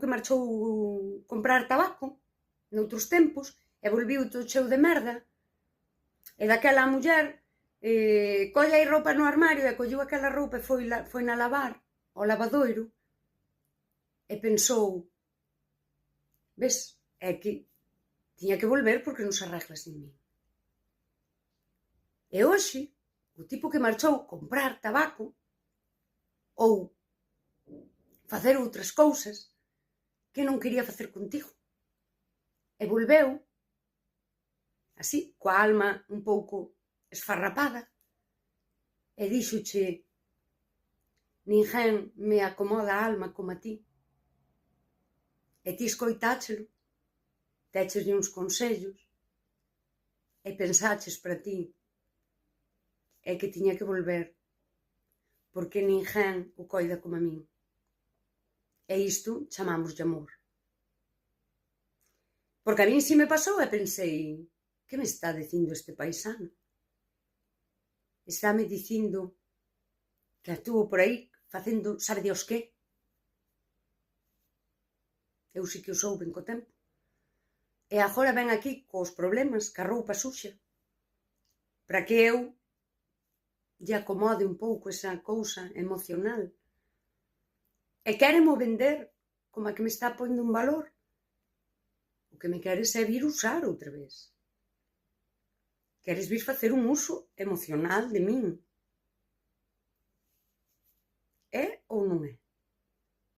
que marchou comprar tabaco noutros tempos e volviu todo cheo de merda. E daquela a muller colle aí roupa no armario e colleu aquela roupa e foi na lavar ao lavadoiro e pensou, ves, é que tiña que volver porque non se arregla sin mí. E hoxe, o tipo que marchou comprar tabaco ou facer outras cousas que non quería facer contigo. E volveu, así, coa alma un pouco esfarrapada, e díxoche, ninguén me acomoda a alma como a ti. E ti escoitáchelo, décheslle uns consellos, e pensaches para ti, é que tiña que volver, porque ninguén o coida como a min. E isto chamámoslle amor. Porque a min si me pasou e pensei, que me está dicindo este paisano? Estáme dicindo que estuvo por aí facendo sabe Dios que? Eu si que o souben co tempo. E agora ven aquí cos problemas, ca roupa suxa, para que eu lle acomode un pouco esa cousa emocional. E quéremo vender como a que me está pondo un valor. O que me queres é vir usar outra vez. Queres vir facer un uso emocional de min. É ou non é?